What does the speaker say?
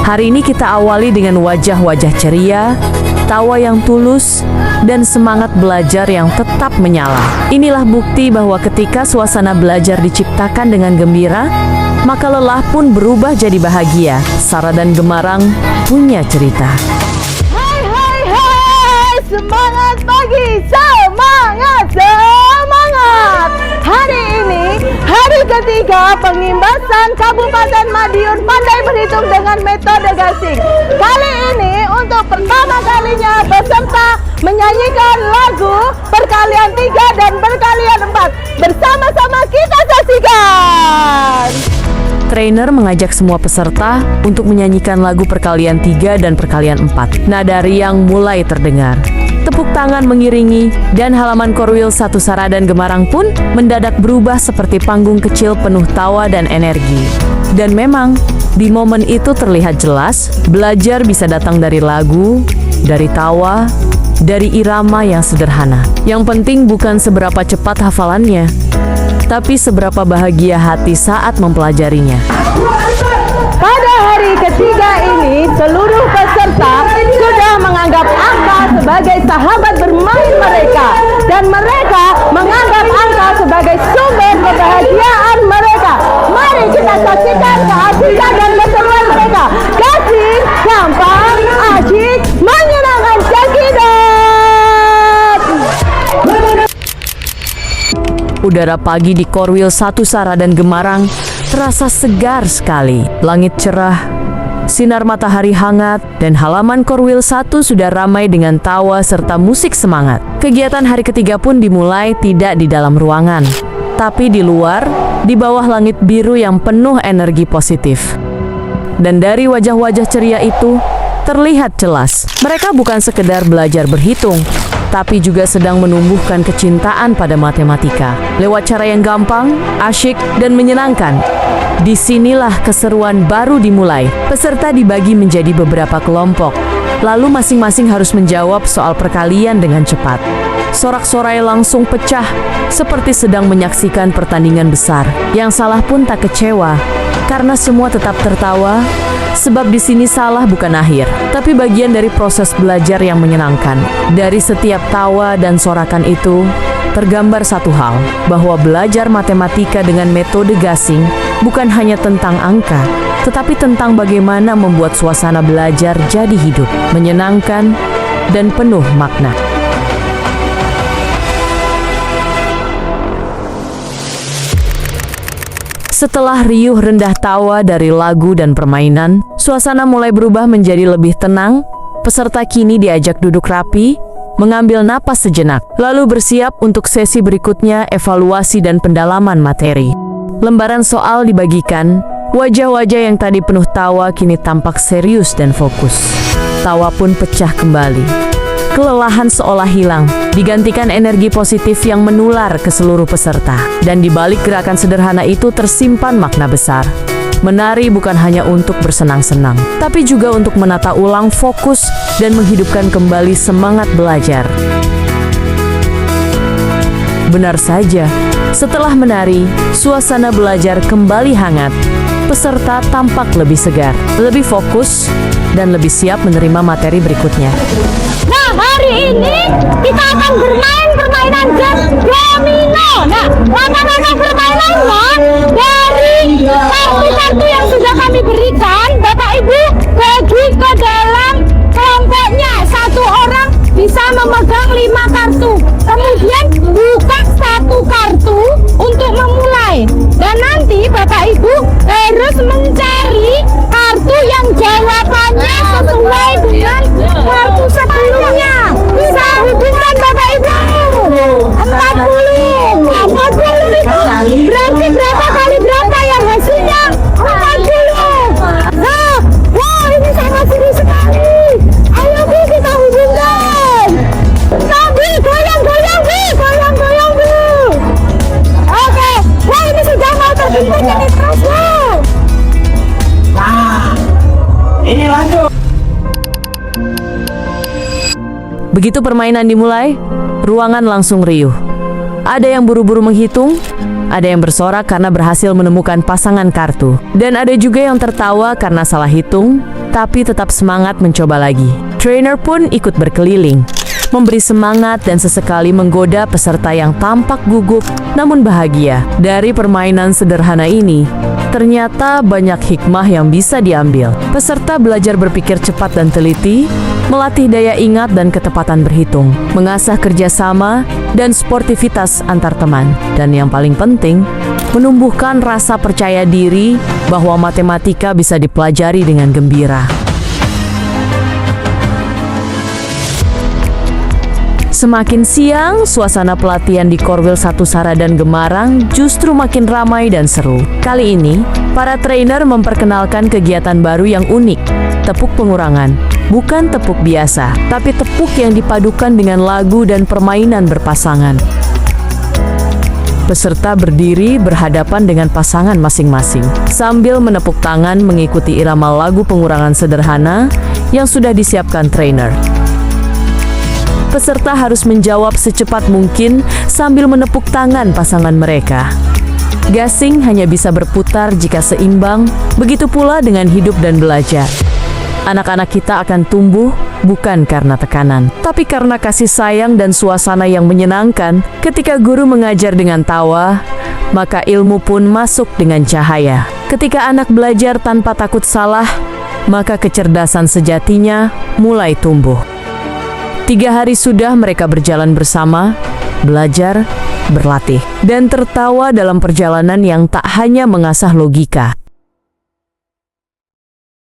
Hari ini kita awali dengan wajah-wajah ceria, tawa yang tulus, dan semangat belajar yang tetap menyala. Inilah bukti bahwa ketika suasana belajar diciptakan dengan gembira, maka lelah pun berubah jadi bahagia. Sarah dan Gemarang punya cerita. Hai hai hai, semangat pagi, semangat, semangat. Hari ini hari ketiga pengimbasan Kabupaten Madiun pandai berhitung dengan metode gasing. Kali ini untuk pertama kalinya peserta menyanyikan lagu perkalian 3 dan perkalian 4. Bersama-sama kita saksikan. Trainer mengajak semua peserta untuk menyanyikan lagu perkalian 3 dan perkalian 4. Nada riang mulai terdengar. Tepuk tangan mengiringi, dan halaman Korwil 1 Sarah dan Gemarang pun mendadak berubah seperti panggung kecil penuh tawa dan energi. Dan memang, di momen itu terlihat jelas, belajar bisa datang dari lagu, dari tawa, dari irama yang sederhana. Yang penting bukan seberapa cepat hafalannya, tapi seberapa bahagia hati saat mempelajarinya. Pada hari ketiga ini, seluruh peserta sudah menganggap angka sebagai sahabat bermain mereka, dan mereka menganggap angka sebagai sumber kebahagiaan mereka. Mari kita saksikan keasikan dan keseruan mereka. Gasing, gampang, asyik, menyenangkan. Cekidot! Udara pagi di Korwil 1 Sarah dan Gemarang terasa segar sekali. Langit cerah, sinar matahari hangat, dan halaman Korwil 1 sudah ramai dengan tawa serta musik semangat. Kegiatan hari ketiga pun dimulai tidak di dalam ruangan, tapi di luar, di bawah langit biru yang penuh energi positif. Dan dari wajah-wajah ceria itu, terlihat jelas, mereka bukan sekedar belajar berhitung, tapi juga sedang menumbuhkan kecintaan pada matematika. Lewat cara yang gampang, asyik, dan menyenangkan. Disinilah keseruan baru dimulai. Peserta dibagi menjadi beberapa kelompok. Lalu masing-masing harus menjawab soal perkalian dengan cepat. Sorak-sorai langsung pecah, seperti sedang menyaksikan pertandingan besar. Yang salah pun tak kecewa, karena semua tetap tertawa. Sebab di sini salah bukan akhir, tapi bagian dari proses belajar yang menyenangkan. Dari setiap tawa dan sorakan itu, tergambar satu hal, bahwa belajar matematika dengan metode gasing bukan hanya tentang angka, tetapi tentang bagaimana membuat suasana belajar jadi hidup, menyenangkan, dan penuh makna. Setelah riuh rendah tawa dari lagu dan permainan, suasana mulai berubah menjadi lebih tenang. Peserta kini diajak duduk rapi, mengambil napas sejenak, lalu bersiap untuk sesi berikutnya, evaluasi dan pendalaman materi. Lembaran soal dibagikan, wajah-wajah yang tadi penuh tawa kini tampak serius dan fokus. Tawa pun pecah kembali. Kelelahan seolah hilang, digantikan energi positif yang menular ke seluruh peserta. Dan di balik gerakan sederhana itu tersimpan makna besar. Menari bukan hanya untuk bersenang-senang, tapi juga untuk menata ulang fokus dan menghidupkan kembali semangat belajar. Benar saja, setelah menari, suasana belajar kembali hangat. Peserta tampak lebih segar, lebih fokus, dan lebih siap menerima materi berikutnya. Nah, hari ini kita akan bermain permainan game domino. Nah, langkah-langkah permainannya dari kartu-kartu yang sudah kami berikan, Bapak Ibu bagi ke dalam kelompoknya. Satu orang bisa memegang 5 kartu. Kemudian buka satu kartu untuk memulai. Dan nanti Bapak Ibu harus mencari kartu yang jawabannya sesuai dengan kartu sebelumnya. Bisa hubungan Bapak Ibu. 40 itu berarti berapa kali berapa yang hasilnya 40. Nah, wah ini sangat seru sekali. Ayo Bu, kita hubungkan. Sambil goyang-goyang Bu, goyang-goyang Bu. Oke, wah ini sudah mau terbentuk jadi terus Bu. Nah, ini lanjut. Begitu permainan dimulai, ruangan langsung riuh. Ada yang buru-buru menghitung, Ada yang bersorak karena berhasil menemukan pasangan kartu. Dan ada juga yang tertawa karena salah hitung, tapi tetap semangat mencoba lagi. Trainer pun ikut berkeliling, memberi semangat dan sesekali menggoda peserta yang tampak gugup namun bahagia. Dari permainan sederhana ini, ternyata banyak hikmah yang bisa diambil. Peserta belajar berpikir cepat dan teliti, melatih daya ingat dan ketepatan berhitung, mengasah kerjasama dan sportivitas antar teman. Dan yang paling penting, menumbuhkan rasa percaya diri bahwa matematika bisa dipelajari dengan gembira. Semakin siang, suasana pelatihan di Korwil Satu Sara dan Gemarang justru makin ramai dan seru. Kali ini, para trainer memperkenalkan kegiatan baru yang unik, tepuk pengurangan. Bukan tepuk biasa, tapi tepuk yang dipadukan dengan lagu dan permainan berpasangan. Peserta berdiri berhadapan dengan pasangan masing-masing, sambil menepuk tangan mengikuti irama lagu pengurangan sederhana yang sudah disiapkan trainer. Peserta harus menjawab secepat mungkin sambil menepuk tangan pasangan mereka. Gasing hanya bisa berputar jika seimbang, begitu pula dengan hidup dan belajar. Anak-anak kita akan tumbuh bukan karena tekanan, tapi karena kasih sayang dan suasana yang menyenangkan. Ketika guru mengajar dengan tawa, maka ilmu pun masuk dengan cahaya. Ketika anak belajar tanpa takut salah, maka kecerdasan sejatinya mulai tumbuh. 3 hari sudah mereka berjalan bersama, belajar, berlatih, dan tertawa dalam perjalanan yang tak hanya mengasah logika,